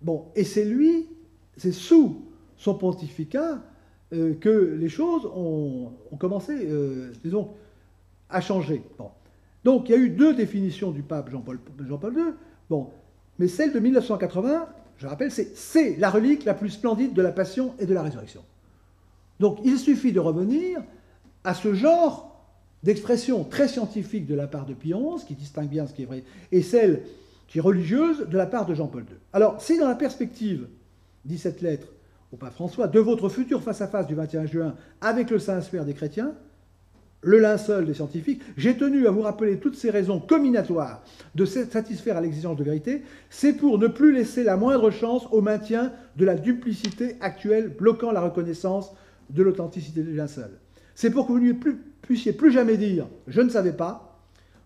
Bon, et c'est lui, c'est sous son pontificat que les choses ont commencé, disons, à changer. Bon. Donc, il y a eu 2 définitions du pape Jean-Paul II. Bon, mais celle de 1980, je rappelle, c'est la relique la plus splendide de la passion et de la résurrection. Donc, il suffit de revenir à ce genre d'expression très scientifique de la part de Pions, qui distingue bien ce qui est vrai, et celle qui est religieuse de la part de Jean-Paul II. Alors, si dans la perspective, dit cette lettre au pape François, de votre futur face-à-face du 21 juin avec le Saint-Suaire des chrétiens, le linceul des scientifiques, j'ai tenu à vous rappeler toutes ces raisons combinatoires de satisfaire à l'exigence de vérité, c'est pour ne plus laisser la moindre chance au maintien de la duplicité actuelle bloquant la reconnaissance de l'authenticité du linceul. C'est pour que vous ne puissiez plus jamais dire « je ne savais pas »,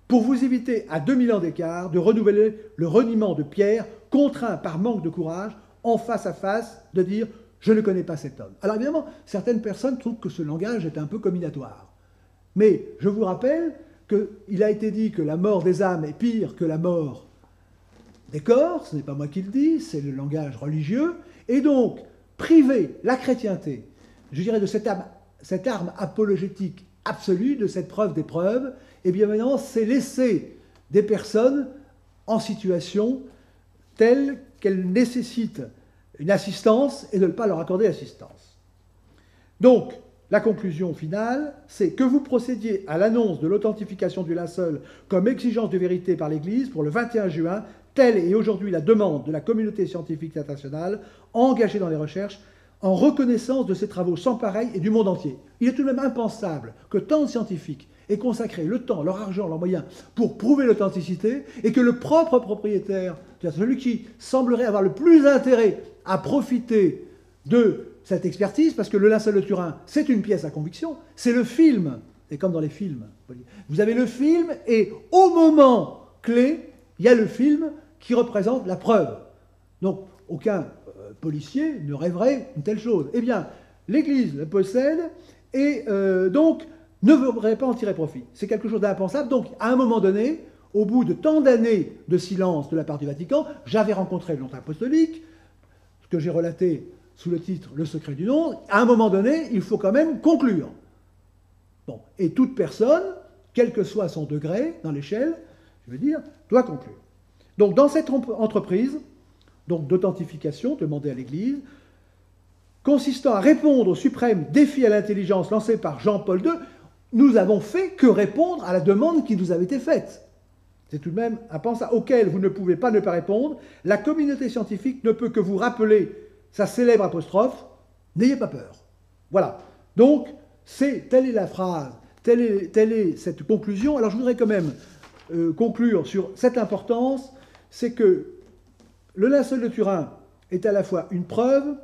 pour vous éviter à 2000 ans d'écart de renouveler le reniement de Pierre, contraint par manque de courage, en face à face, de dire « je ne connais pas cet homme ». Alors évidemment, certaines personnes trouvent que ce langage est un peu combinatoire. Mais je vous rappelle qu'il a été dit que la mort des âmes est pire que la mort des corps, ce n'est pas moi qui le dis, c'est le langage religieux, et donc priver la chrétienté, je dirais, de cette arme apologétique absolue, de cette preuve des preuves, et bien maintenant, c'est laisser des personnes en situation telle qu'elles nécessitent une assistance et de ne pas leur accorder l'assistance. Donc, la conclusion finale, c'est que vous procédiez à l'annonce de l'authentification du linceul comme exigence de vérité par l'Église pour le 21 juin, telle est aujourd'hui la demande de la communauté scientifique internationale engagée dans les recherches en reconnaissance de ces travaux sans pareil et du monde entier. Il est tout de même impensable que tant de scientifiques aient consacré le temps, leur argent, leurs moyens pour prouver l'authenticité et que le propre propriétaire, c'est-à-dire celui qui semblerait avoir le plus intérêt à profiter de cette expertise, parce que le linceul de Turin, c'est une pièce à conviction, c'est le film, et comme dans les films, vous avez le film, et au moment clé, il y a le film qui représente la preuve. Donc, aucun policier ne rêverait une telle chose. Eh bien, l'Église le possède, et donc, ne voudrait pas en tirer profit. C'est quelque chose d'impensable. Donc, à un moment donné, au bout de tant d'années de silence de la part du Vatican, j'avais rencontré le nonce apostolique, ce que j'ai relaté sous le titre « Le secret du nom », à un moment donné, il faut quand même conclure. Bon. Et toute personne, quel que soit son degré dans l'échelle, je veux dire, doit conclure. Donc dans cette entreprise d'authentification demandée à l'Église, consistant à répondre au suprême défi à l'intelligence lancé par Jean-Paul II, nous avons fait que répondre à la demande qui nous avait été faite. C'est tout de même un pensée auquel vous ne pouvez pas ne pas répondre. La communauté scientifique ne peut que vous rappeler sa célèbre apostrophe « N'ayez pas peur ». Voilà. Donc, telle est la phrase, telle est cette conclusion. Alors, je voudrais quand même conclure sur cette importance, c'est que le linceul de Turin est à la fois une preuve,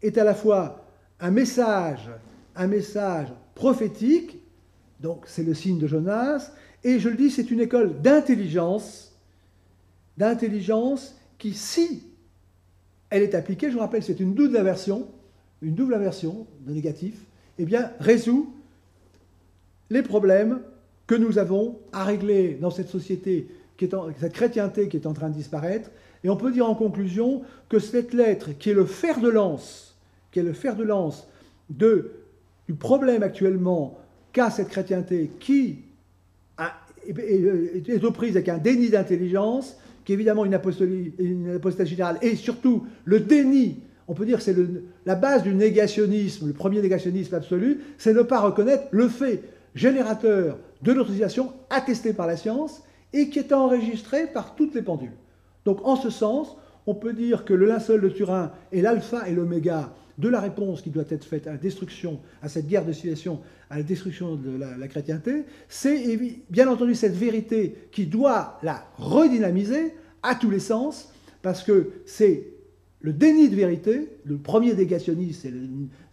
est à la fois un message prophétique, donc c'est le signe de Jonas, et je le dis, c'est une école d'intelligence qui, si elle est appliquée, je vous rappelle, c'est une double inversion de négatif, eh bien, résout les problèmes que nous avons à régler dans cette société, cette chrétienté qui est en train de disparaître. Et on peut dire en conclusion que cette lettre, qui est le fer de lance, du problème actuellement qu'a cette chrétienté qui est aux prises avec un déni d'intelligence, qui est évidemment une apostasie générale, et surtout le déni, on peut dire que c'est la base du négationnisme, le premier négationnisme absolu, c'est ne pas reconnaître le fait générateur de notre civilisation attesté par la science et qui est enregistré par toutes les pendules. Donc en ce sens, on peut dire que le linceul de Turin est l'alpha et l'oméga de la réponse qui doit être faite à la destruction, à cette guerre de civilisation, à la destruction de la chrétienté. C'est bien entendu cette vérité qui doit la redynamiser à tous les sens, parce que c'est le déni de vérité, le premier négationnisme, c'est le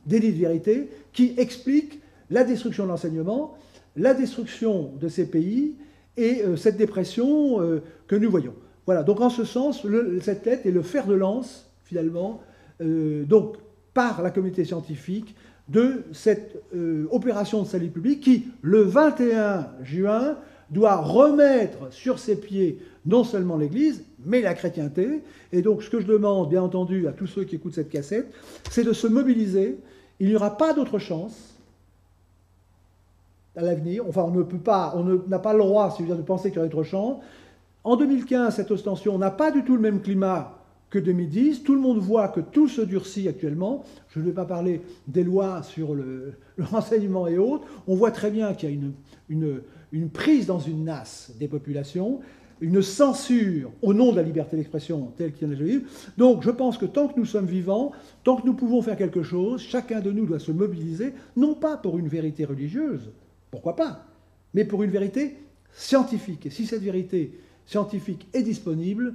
déni de vérité, qui explique la destruction de l'enseignement, la destruction de ces pays et cette dépression que nous voyons. Voilà, donc en ce sens, cette lettre est le fer de lance, finalement, donc par la communauté scientifique, de cette opération de salut public qui, le 21 juin, doit remettre sur ses pieds non seulement l'Église, mais la chrétienté. Et donc ce que je demande, bien entendu, à tous ceux qui écoutent cette cassette, c'est de se mobiliser. Il n'y aura pas d'autre chance à l'avenir. Enfin, on n'a pas le droit, si je veux dire, de penser qu'il y aura d'autre chance. En 2015, cette ostension n'a pas du tout le même climat que 2010. Tout le monde voit que tout se durcit actuellement. Je ne vais pas parler des lois sur le renseignement et autres. On voit très bien qu'il y a une prise dans une nasse des populations, une censure au nom de la liberté d'expression telle qu'il y en a déjà eu. Donc je pense que tant que nous sommes vivants, tant que nous pouvons faire quelque chose, chacun de nous doit se mobiliser, non pas pour une vérité religieuse, pourquoi pas, mais pour une vérité scientifique. Et si cette vérité scientifique est disponible,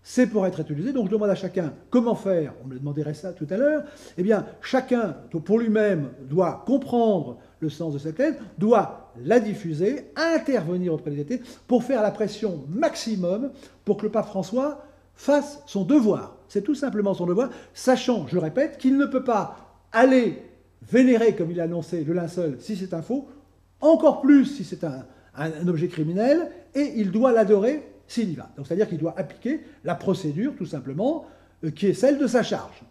c'est pour être utilisé. Donc je demande à chacun comment faire, on me demanderait ça tout à l'heure, eh bien chacun pour lui-même doit comprendre le sens de cette lettre, doit la diffuser, intervenir auprès des athées pour faire la pression maximum pour que le pape François fasse son devoir. C'est tout simplement son devoir, sachant, je répète, qu'il ne peut pas aller vénérer, comme il l'a annoncé, le linceul si c'est un faux, encore plus si c'est un objet criminel, et il doit l'adorer s'il y va. Donc c'est-à-dire qu'il doit appliquer la procédure, tout simplement, qui est celle de sa charge.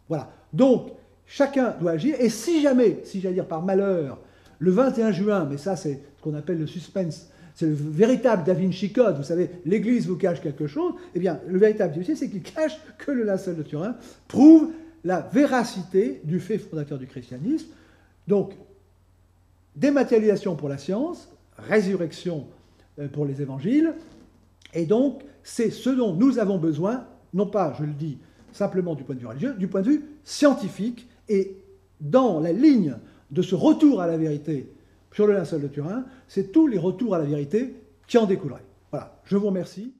Voilà. Donc, chacun doit agir, et si jamais, si j'allais dire par malheur, le 21 juin, mais ça c'est ce qu'on appelle le suspense, c'est le véritable Da Vinci Code, vous savez, l'Église vous cache quelque chose, eh bien, le véritable Da Vinci, c'est qu'il cache que le linceul de Turin prouve la véracité du fait fondateur du christianisme. Donc, dématérialisation pour la science, résurrection pour les évangiles, et donc, c'est ce dont nous avons besoin, non pas, je le dis, simplement du point de vue religieux, du point de vue scientifique, et dans la ligne de ce retour à la vérité sur le linceul de Turin, c'est tous les retours à la vérité qui en découleraient. Voilà, je vous remercie.